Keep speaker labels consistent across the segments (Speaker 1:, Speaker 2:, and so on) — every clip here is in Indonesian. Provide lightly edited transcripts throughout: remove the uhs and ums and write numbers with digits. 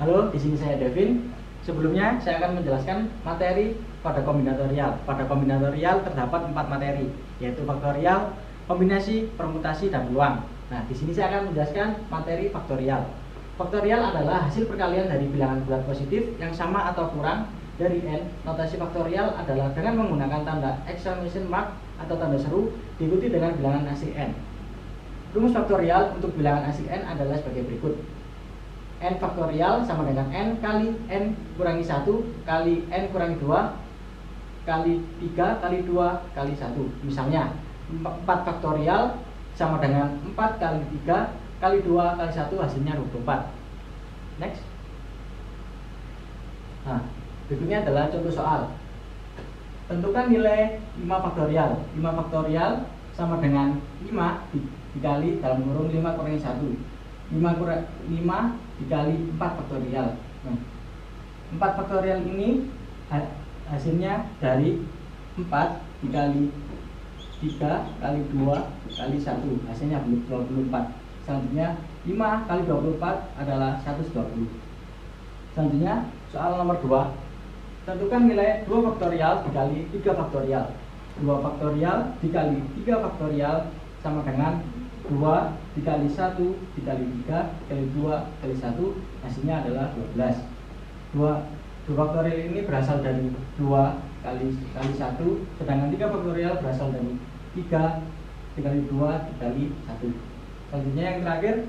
Speaker 1: Halo, di sini saya Devin. Sebelumnya saya akan menjelaskan materi pada kombinatorial. Pada kombinatorial terdapat 4 materi, yaitu faktorial, kombinasi, permutasi, dan peluang. Nah, di sini saya akan menjelaskan materi faktorial. Faktorial adalah hasil perkalian dari bilangan bulat positif yang sama atau kurang dari n. Notasi faktorial adalah dengan menggunakan tanda exclamation mark atau tanda seru diikuti dengan bilangan asli n. Rumus faktorial untuk bilangan asli n adalah sebagai berikut. N faktorial sama dengan n kali n kurangi 1 kali n kurangi 2 kali 3 kali 2 kali 1. Misalnya 4 faktorial sama dengan 4 kali 3 kali 2 kali 1, hasilnya 24. Next. Nah, berikutnya adalah contoh soal. Tentukan nilai 5 faktorial. 5 faktorial sama dengan 5 dikali dalam kurung 5 kurangi 1. 5 dikali 4 faktorial. Nah, 4 faktorial ini hasilnya dari 4 dikali 3 kali 2 kali 1, hasilnya 24. Selanjutnya 5 kali 24 adalah 120. Selanjutnya soal nomor 2. Tentukan nilai 2 faktorial dikali 3 faktorial. 2 faktorial dikali 3 faktorial sama dengan 2 dikali 1 dikali 3 dikali 2 dikali 1, hasilnya adalah 12. 2 faktorial ini berasal dari 2 kali 1, sedangkan 3 faktorial berasal dari 3 dikali 2 dikali 1. Selanjutnya yang terakhir,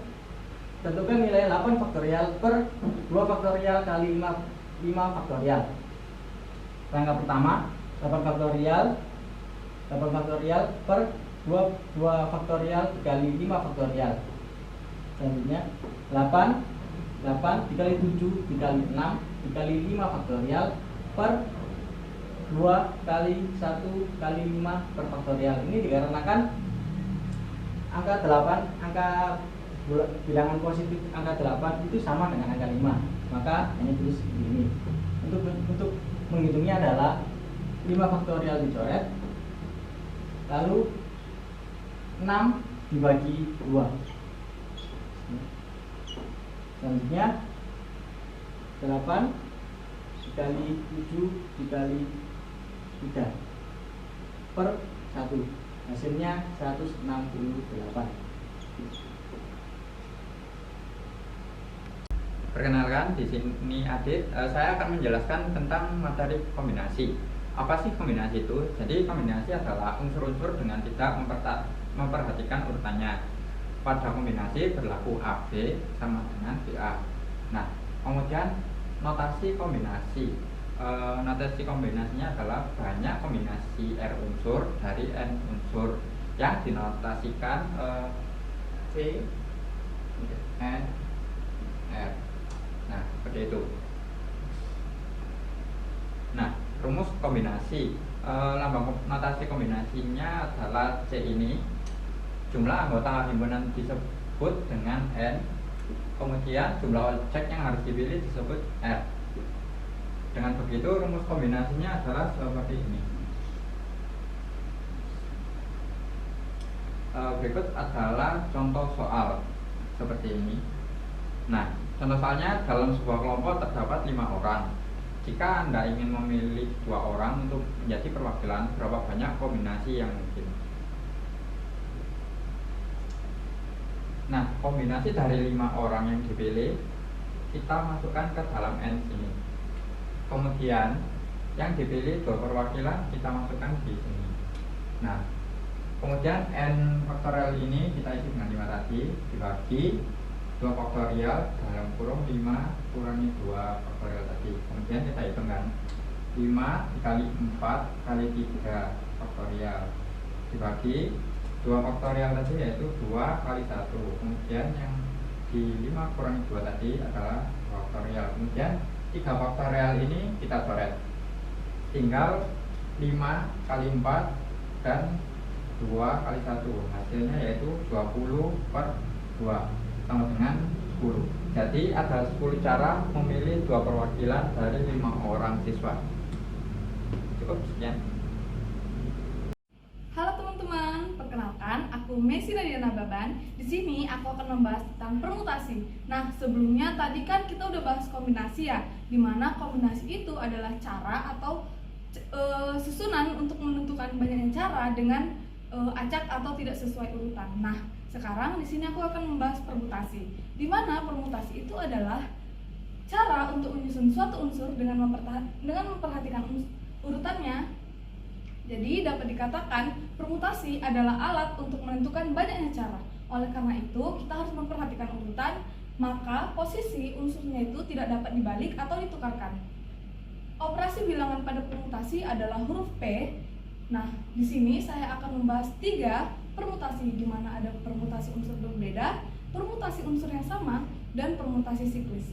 Speaker 1: tentukan nilai 8 faktorial per 2 faktorial kali 5 faktorial. Rangka pertama, 8 faktorial per 2 faktorial dikali 5 faktorial. Selanjutnya 8 dikali 7 dikali 6 dikali 5 faktorial per 2 kali 1 kali 5 per faktorial. Ini dikarenakan angka 8, angka bilangan positif angka 8 itu sama dengan angka 5, maka hanya tulis begini. Untuk menghitungnya adalah 5 faktorial dicoret, lalu 6 dibagi 2. Selanjutnya 8 dikali 7 dikali 3 per 1, hasilnya 168.
Speaker 2: Perkenalkan, di sini Adit. Saya akan menjelaskan tentang materi kombinasi. Apa sih kombinasi itu? Jadi kombinasi adalah unsur-unsur dengan tidak memperhatikan urutannya. Pada kombinasi berlaku AB sama dengan BA. Nah, kemudian notasi kombinasi. Notasi kombinasinya adalah banyak kombinasi R unsur dari N unsur yang dinotasikan C, N, R. Nah, seperti itu. Nah, rumus kombinasi, lambang notasi kombinasinya adalah C ini. Jumlah anggota himpunan disebut dengan N. Kemudian jumlah objek yang harus dipilih disebut R. Dengan begitu rumus kombinasinya adalah seperti ini. Berikut adalah contoh soal seperti ini. Nah, contoh soalnya, dalam sebuah kelompok terdapat 5 orang. Jika Anda ingin memilih 2 orang untuk menjadi perwakilan, berapa banyak kombinasi yang mungkin? Nah, kombinasi dari 5 orang yang dipilih kita masukkan ke dalam N sini. Kemudian yang dipilih 2 perwakilan kita masukkan di sini. Nah, kemudian N faktorial ini kita isi dengan 5 tadi, dibagi 2 faktorial dalam kurung 5 kurangi 2 faktorial tadi. Kemudian kita hitungkan 5 dikali 4 kali 3 faktorial dibagi 2 faktorial tadi, yaitu 2 kali 1. Kemudian yang di 5 kurangi 2 tadi adalah faktorial. Kemudian 3 faktorial ini kita coret, tinggal 5 kali 4 dan 2 kali 1, hasilnya yaitu 20 per 2 sama dengan 10. Jadi ada 10 cara memilih 2 perwakilan dari 5 orang siswa. Cukup sekian.
Speaker 3: Halo teman-teman, perkenalkan aku aku Messi Nadia Nababan. Di sini aku akan membahas tentang permutasi. Nah, sebelumnya tadi kan kita udah bahas kombinasi ya, dimana kombinasi itu adalah cara atau susunan untuk menentukan banyaknya cara dengan acak atau tidak sesuai urutan. Nah, sekarang di sini aku akan membahas permutasi, dimana permutasi itu adalah cara untuk menyusun suatu unsur dengan memperhatikan urutannya. Jadi dapat dikatakan permutasi adalah alat untuk menentukan banyaknya cara. Oleh karena itu, kita harus memperhatikan urutan, maka posisi unsurnya itu tidak dapat dibalik atau ditukarkan. Operasi bilangan pada permutasi adalah huruf P. Nah, di sini saya akan membahas 3 permutasi, di mana ada permutasi unsur berbeda, permutasi unsur yang sama, dan permutasi siklis.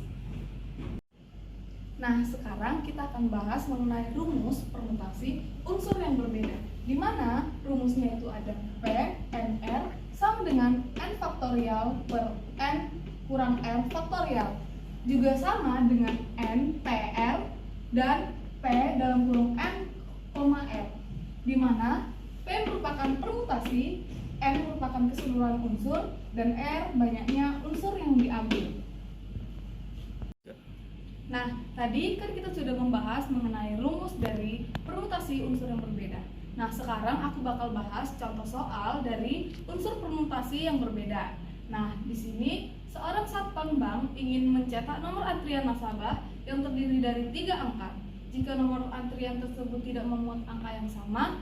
Speaker 3: Nah, sekarang kita akan bahas mengenai rumus permutasi unsur yang berbeda, di mana rumusnya itu ada P, N, R sama dengan N faktorial per N kurang R faktorial, juga sama dengan N, P, R, dan P dalam kurung N, R, di mana P merupakan permutasi, N merupakan keseluruhan unsur, dan R banyaknya unsur yang diambil. Nah, tadi kan kita sudah membahas mengenai rumus dari permutasi unsur yang berbeda. Nah, sekarang aku bakal bahas contoh soal dari unsur permutasi yang berbeda. Nah, di sini seorang satpam bank ingin mencetak nomor antrian nasabah yang terdiri dari 3 angka. Jika nomor antrian tersebut tidak memuat angka yang sama,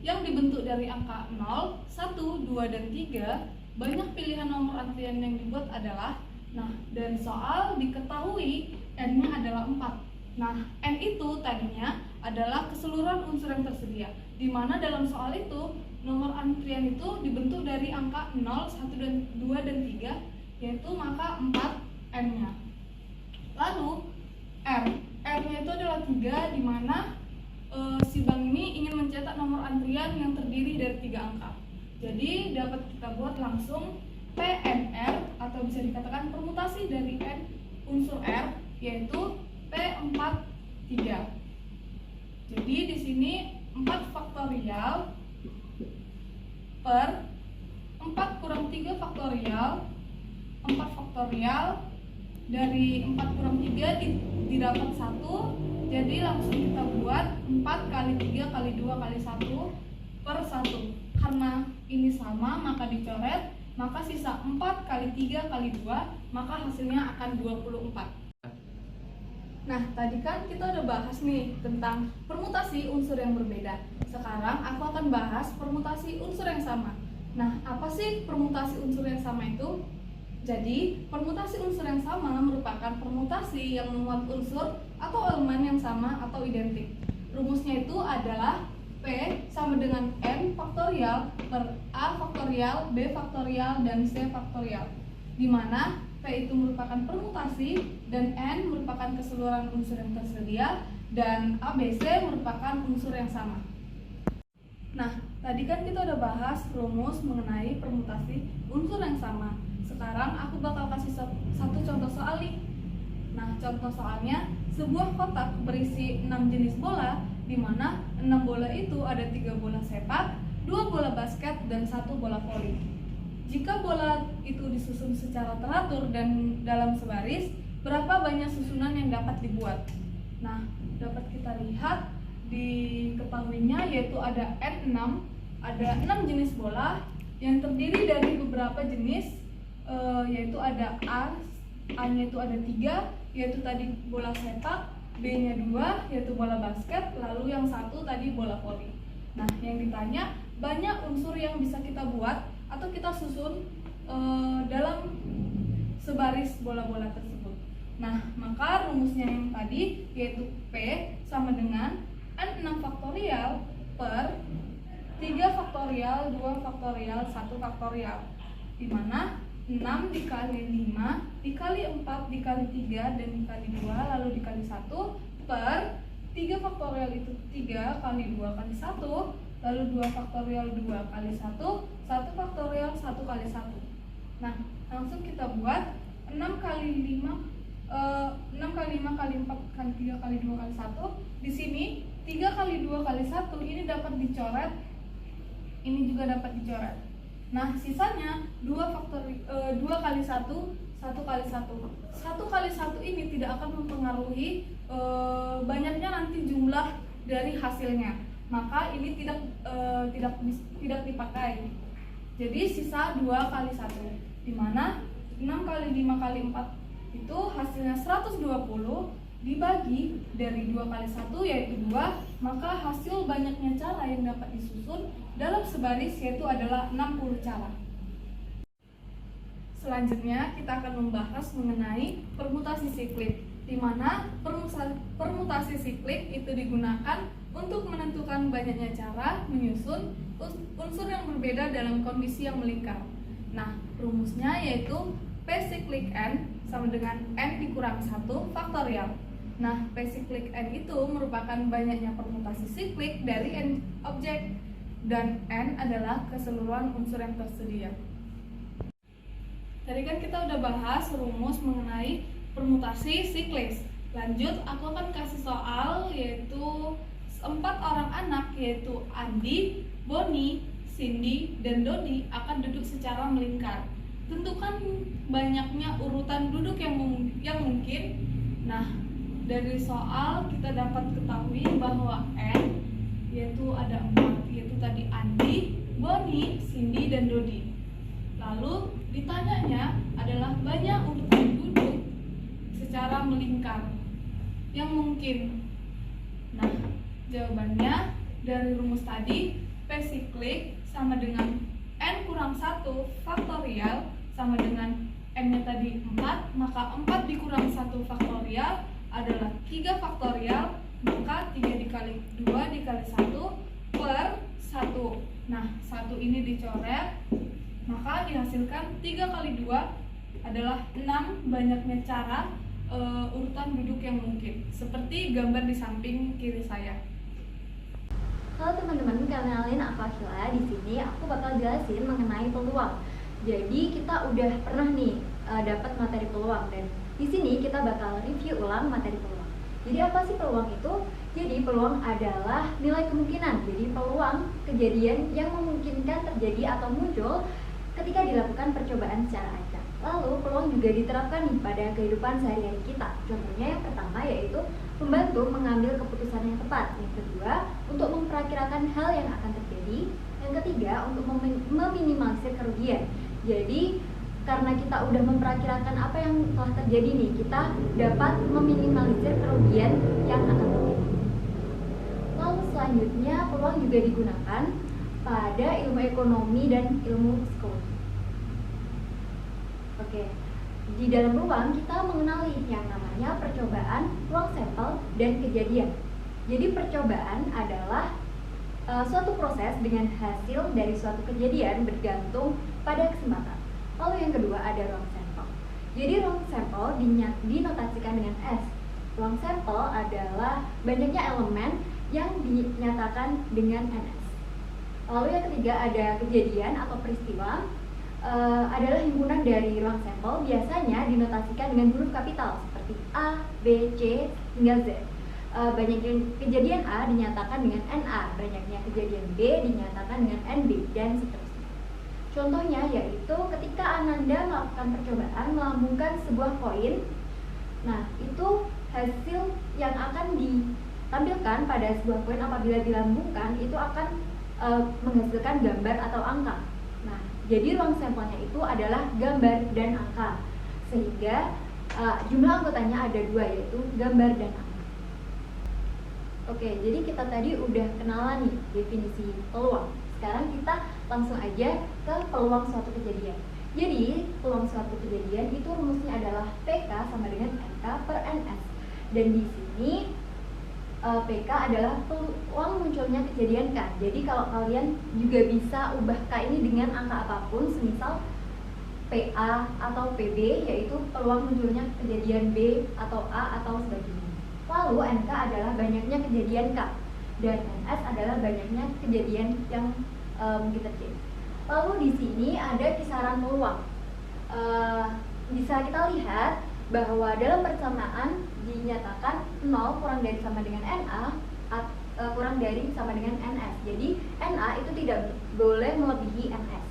Speaker 3: yang dibentuk dari angka 0, 1, 2, dan 3, banyak pilihan nomor antrian yang dibuat adalah, nah, dari soal diketahui N-nya adalah 4. Nah, N itu tadinya adalah keseluruhan unsur yang tersedia, di mana dalam soal itu nomor antrian itu dibentuk dari angka 0, 1, dan 2, dan 3, yaitu maka 4 N-nya. Lalu R-nya itu adalah 3, di mana si bank ini ingin mencetak nomor antrian yang terdiri dari 3 angka. Jadi dapat kita buat langsung PNR, atau bisa dikatakan permutasi dari N unsur R, yaitu P43. Jadi di sini 4 faktorial per 4 kurang 3 faktorial, 4 faktorial dari 4 kurang 3 didapat 1. Jadi langsung kita buat 4 kali 3 kali 2 kali 1 per 1. Karena ini sama maka dicoret, maka sisa 4 kali 3 kali 2, maka hasilnya akan 24. Nah, tadi kan kita udah bahas nih tentang permutasi unsur yang berbeda. Sekarang aku akan bahas permutasi unsur yang sama. Nah, apa sih permutasi unsur yang sama itu? Jadi, permutasi unsur yang sama merupakan permutasi yang memuat unsur atau elemen yang sama atau identik. Rumusnya itu adalah P sama dengan N faktorial per A faktorial, B faktorial, dan C faktorial, di mana P itu merupakan permutasi dan N merupakan keseluruhan unsur yang tersedia dan ABC merupakan unsur yang sama. Nah, tadi kan kita udah bahas rumus mengenai permutasi unsur yang sama. Sekarang aku bakal kasih satu contoh soal nih. Nah, contoh soalnya sebuah kotak berisi 6 jenis bola, di mana 6 bola itu ada 3 bola sepak, 2 bola basket, dan 1 bola voli. Jika bola itu disusun secara teratur dan dalam sebaris, berapa banyak susunan yang dapat dibuat? Nah, dapat kita lihat diketahuinya yaitu ada N6, ada 6 jenis bola yang terdiri dari beberapa jenis, yaitu ada A-nya itu ada 3, yaitu tadi bola sepak, B-nya 2, yaitu bola basket, lalu yang 1 tadi bola voli. Nah, yang ditanya banyak unsur yang bisa kita buat atau kita susun dalam sebaris bola-bola tersebut. Nah, maka rumusnya yang tadi yaitu P sama dengan N6 faktorial per 3 faktorial, 2 faktorial, 1 faktorial, di mana 6 dikali 5 dikali 4 dikali 3 dan dikali 2 lalu dikali 1 per 3 faktorial itu 3 kali 2 kali 1, lalu 2 faktorial 2 kali 1, 1 faktorial 1 kali 1. Nah, langsung kita buat 6 kali 5 kali 4 kali 3 kali 2 kali 1. Di sini 3 kali 2 kali 1 ini dapat dicoret, ini juga dapat dicoret. Nah, sisanya 2 kali 1, 1 kali 1. 1 kali 1 ini tidak akan mempengaruhi banyaknya nanti jumlah dari hasilnya. Maka ini tidak dipakai. Jadi sisa 2 kali 1, di mana 6 kali 5 kali 4 itu hasilnya 120 dibagi dari 2 kali 1 yaitu 2, maka hasil banyaknya cara yang dapat disusun dalam sebaris yaitu adalah 60 cara. Selanjutnya kita akan membahas mengenai permutasi siklik, di mana permutasi siklik itu digunakan untuk menentukan banyaknya cara menyusun unsur yang berbeda dalam kondisi yang melingkar. Nah, rumusnya yaitu P siklik N sama dengan N dikurang 1 faktorial. Nah, P siklik N itu merupakan banyaknya permutasi siklik dari N objek, dan N adalah keseluruhan unsur yang tersedia. Tadi kan kita udah bahas rumus mengenai permutasi siklis. Lanjut, aku akan kasih soal yaitu 4 orang anak yaitu Andi, Boni, Cindy, dan Dodi akan duduk secara melingkar. Tentukan banyaknya urutan duduk yang mungkin. Nah, dari soal kita dapat ketahui bahwa N yaitu ada 4, yaitu tadi Andi, Boni, Cindy, dan Dodi. Lalu ditanyanya adalah banyak urutan duduk secara melingkar yang mungkin. Nah, jawabannya dari rumus tadi, P siklik sama dengan N kurang 1 faktorial sama dengan N-nya tadi 4, maka 4 dikurang 1 faktorial adalah 3 faktorial, maka 3 dikali 2 dikali 1 per 1. Nah, 1 ini dicoret, maka dihasilkan 3 kali 2 adalah 6 banyaknya cara urutan duduk yang mungkin, seperti gambar di samping kiri saya.
Speaker 4: Halo teman-teman, kenalin aku Akila. Di sini aku bakal jelasin mengenai peluang. Jadi kita udah pernah nih dapat materi peluang, dan di sini kita bakal review ulang materi peluang. Jadi apa sih peluang itu? Jadi peluang adalah nilai kemungkinan. Jadi peluang kejadian yang memungkinkan terjadi atau muncul ketika dilakukan percobaan secara acak. Lalu peluang juga diterapkan nih pada kehidupan sehari-hari kita. Contohnya yang pertama yaitu membantu mengambil keputusan yang tepat. Yang kedua, untuk memperkirakan hal yang akan terjadi. Yang ketiga, untuk meminimalisir kerugian. Jadi karena kita udah memperkirakan apa yang telah terjadi nih, kita dapat meminimalisir kerugian yang akan terjadi. Lalu selanjutnya, peluang juga digunakan pada ilmu ekonomi dan ilmu psikologi. Oke, di dalam peluang kita mengenali yang namanya percobaan, peluang sampel, dan kejadian. Jadi percobaan adalah suatu proses dengan hasil dari suatu kejadian bergantung pada kesempatan. Lalu yang kedua ada ruang sampel. Jadi ruang sampel dinotasikan dengan S. Ruang sampel adalah banyaknya elemen yang dinyatakan dengan NS. Lalu yang ketiga ada kejadian atau peristiwa. Adalah himpunan dari ruang sampel, biasanya dinotasikan dengan huruf kapital seperti A, B, C, hingga Z. Banyaknya kejadian A dinyatakan dengan NA, banyaknya kejadian B dinyatakan dengan NB, dan seterusnya. Contohnya yaitu ketika Ananda melakukan percobaan melambungkan sebuah koin. Nah, itu hasil yang akan ditampilkan pada sebuah koin apabila dilambungkan itu akan menghasilkan gambar atau angka. Nah, jadi ruang sampelnya itu adalah gambar dan angka, sehingga jumlah anggotanya ada 2, yaitu gambar dan angka. Oke, jadi kita tadi udah kenalan nih definisi peluang. Sekarang kita langsung aja ke peluang suatu kejadian. Jadi peluang suatu kejadian itu rumusnya adalah PK sama dengan NK per NS. Dan di sini PK adalah peluang munculnya kejadian K. Jadi kalau kalian juga bisa ubah K ini dengan angka apapun, semisal PA atau PB, yaitu peluang munculnya kejadian B atau A atau sebagainya. Lalu NK adalah banyaknya kejadian K, dan NS adalah banyaknya kejadian yang mungkin terjadi. Lalu di sini ada kisaran peluang. Bisa kita lihat bahwa dalam persamaan dinyatakan 0 kurang dari sama dengan NA kurang dari sama dengan NS. Jadi NA itu tidak boleh melebihi NS.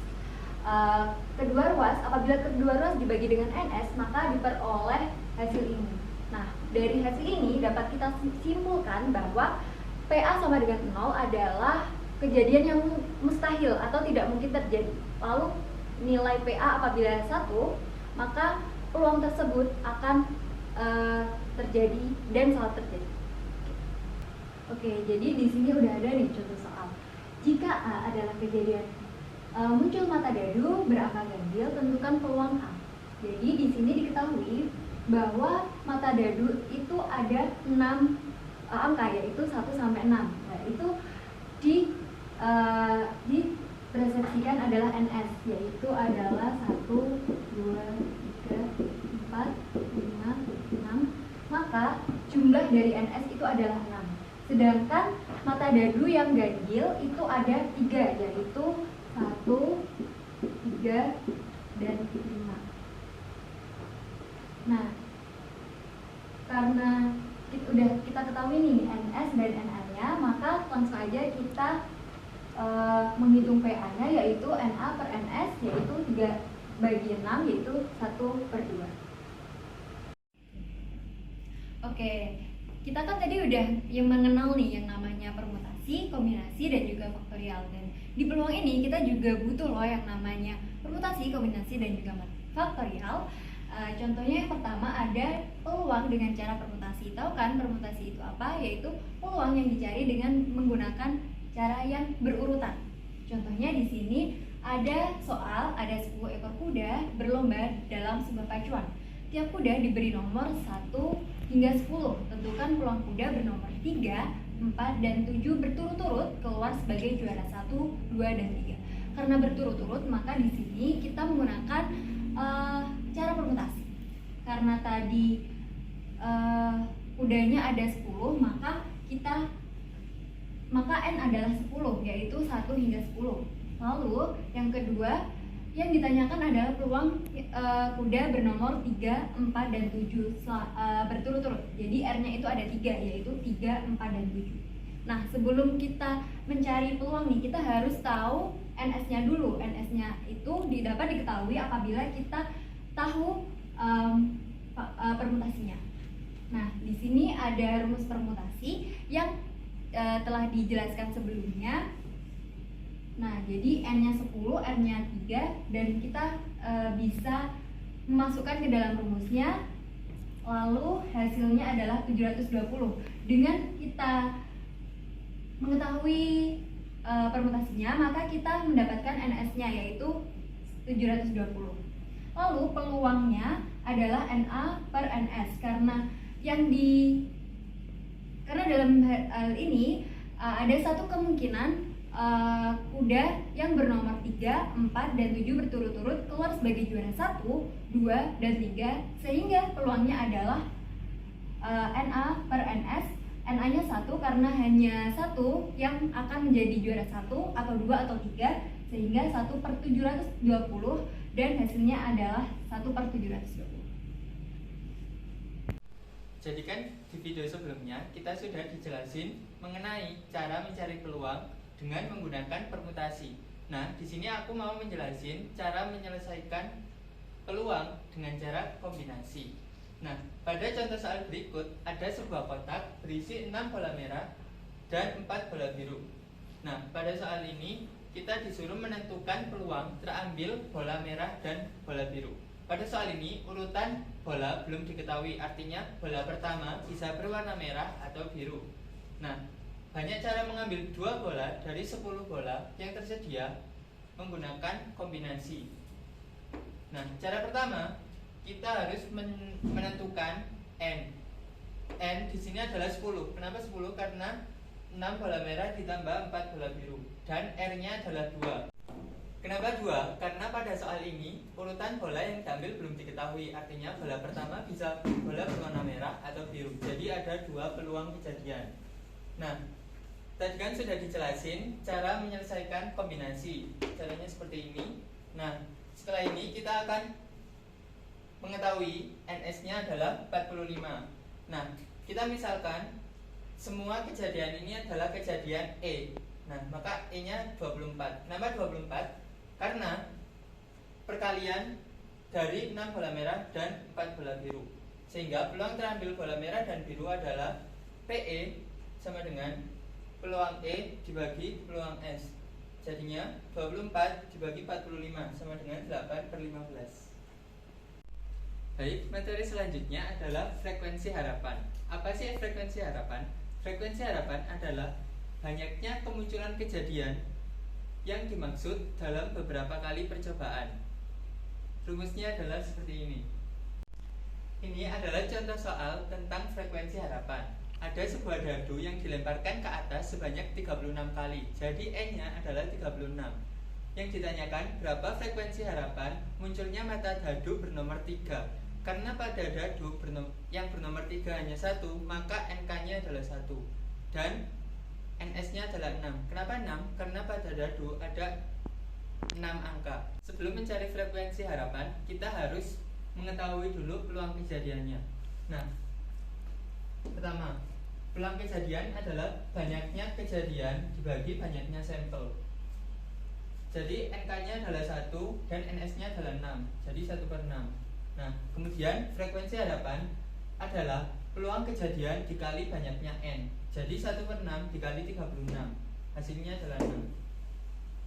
Speaker 4: kedua ruas, apabila kedua ruas dibagi dengan NS, maka diperoleh hasil ini. Nah, dari hasil ini dapat kita simpulkan bahwa PA sama dengan 0 adalah kejadian yang mustahil atau tidak mungkin terjadi. Lalu nilai PA apabila 1, maka peluang tersebut akan terjadi dan selalu terjadi. Oke, jadi di sini udah ada nih contoh soal. Jika A adalah kejadian muncul mata dadu berangka ganjil, tentukan peluang A. Jadi di sini diketahui bahwa mata dadu itu ada 6 angka, yaitu 1 sampai 6. Nah, itu dipersepsikan adalah NS, yaitu adalah 1, 2, 3, 4, 5, 6. Maka jumlah dari NS itu adalah 6. Sedangkan mata dadu yang ganjil itu ada 3, yaitu 1, 3, dan 5. Nah, karena kita ketahui nih NS dan NA-nya, maka langsung aja kita menghitung PA-nya, yaitu NA per NS, yaitu 3/6, yaitu 1/2. Oke, kita kan tadi udah yang mengenal nih yang namanya permutasi, kombinasi, dan juga faktorial. Dan di peluang ini kita juga butuh loh yang namanya permutasi, kombinasi, dan juga faktorial. Contohnya yang pertama ada peluang dengan cara permutasi. Tahu kan permutasi itu apa? Yaitu peluang yang dicari dengan menggunakan cara yang berurutan. Contohnya di sini ada soal, ada 10 ekor kuda berlomba dalam sebuah pacuan. Tiap kuda diberi nomor 1 hingga 10. Tentukan peluang kuda bernomor 3, 4, dan 7 berturut-turut keluar sebagai juara 1, 2, dan 3. Karena berturut-turut, maka di sini kita menggunakan cara permutasi. Karena tadi kudanya ada 10, maka N adalah 10, yaitu 1 hingga 10. Lalu yang kedua yang ditanyakan adalah peluang kuda bernomor 3, 4, dan 7 berturut-turut. Jadi R-nya itu ada 3, yaitu 3, 4, dan 7. Nah, sebelum kita mencari peluang nih, kita harus tahu NS-nya dulu. NS-nya itu dapat diketahui apabila kita tahu permutasinya. Nah, di sini ada rumus permutasi yang telah dijelaskan sebelumnya. Nah, jadi N-nya 10, R-nya 3, dan kita bisa memasukkan ke dalam rumusnya. Lalu hasilnya adalah 720. Dengan kita mengetahui permutasinya, maka kita mendapatkan NS-nya, yaitu 720. Lalu peluangnya adalah NA per NS, karena dalam hal ini ada satu kemungkinan kuda yang bernomor 3, 4, dan 7 berturut-turut keluar sebagai juara 1, 2, dan 3, sehingga peluangnya adalah NA per NS. NA-nya 1 karena hanya 1 yang akan menjadi juara 1 atau 2 atau 3, sehingga 1/720, dan hasilnya adalah 1/720.
Speaker 5: Jadi kan di video sebelumnya kita sudah dijelasin mengenai cara mencari peluang dengan menggunakan permutasi. Nah, di sini aku mau menjelasin cara menyelesaikan peluang dengan cara kombinasi. Nah, pada contoh soal berikut ada sebuah kotak berisi 6 bola merah dan 4 bola biru. Nah, pada soal ini kita disuruh menentukan peluang terambil bola merah dan bola biru. Pada soal ini urutan bola belum diketahui, artinya bola pertama bisa berwarna merah atau biru. Nah, banyak cara mengambil 2 bola dari 10 bola yang tersedia menggunakan kombinasi. Nah, cara pertama kita harus menentukan N. N di sini adalah 10. Kenapa 10? Karena 6 bola merah ditambah 4 bola biru, dan R-nya adalah 2. Kenapa 2? Karena pada soal ini urutan bola yang diambil belum diketahui, artinya bola pertama bisa bola berwarna merah atau biru. Jadi ada 2 peluang kejadian. Nah, tadi kan sudah dijelasin cara menyelesaikan kombinasi. Caranya seperti ini. Nah, setelah ini kita akan mengetahui NS-nya adalah 45. Nah, kita misalkan semua kejadian ini adalah kejadian E. Nah, maka E-nya 24. Kenapa 24? Karena perkalian dari 6 bola merah dan 4 bola biru. Sehingga peluang terambil bola merah dan biru adalah PE sama dengan peluang E dibagi peluang S. Jadinya 24 dibagi 45 sama dengan 8/15. Baik, materi selanjutnya adalah frekuensi harapan. Apa sih frekuensi harapan? Frekuensi harapan adalah banyaknya kemunculan kejadian yang dimaksud dalam beberapa kali percobaan. Rumusnya adalah seperti ini. Ini adalah contoh soal tentang frekuensi harapan. Ada sebuah dadu yang dilemparkan ke atas sebanyak 36 kali. Jadi N-nya adalah 36. Yang ditanyakan berapa frekuensi harapan munculnya mata dadu bernomor 3. Karena pada dadu yang bernomor 3 hanya 1, maka NK-nya adalah 1 dan NS-nya adalah 6. Kenapa 6? Karena pada dadu ada 6 angka. Sebelum mencari frekuensi harapan, kita harus mengetahui dulu peluang kejadiannya. Nah, pertama, peluang kejadian adalah banyaknya kejadian dibagi banyaknya sampel. Jadi NK-nya adalah 1 dan NS-nya adalah 6. Jadi 1/6. Nah, kemudian frekuensi harapan adalah peluang kejadian dikali banyaknya N. Jadi 1/6 dikali 36. Hasilnya adalah 6.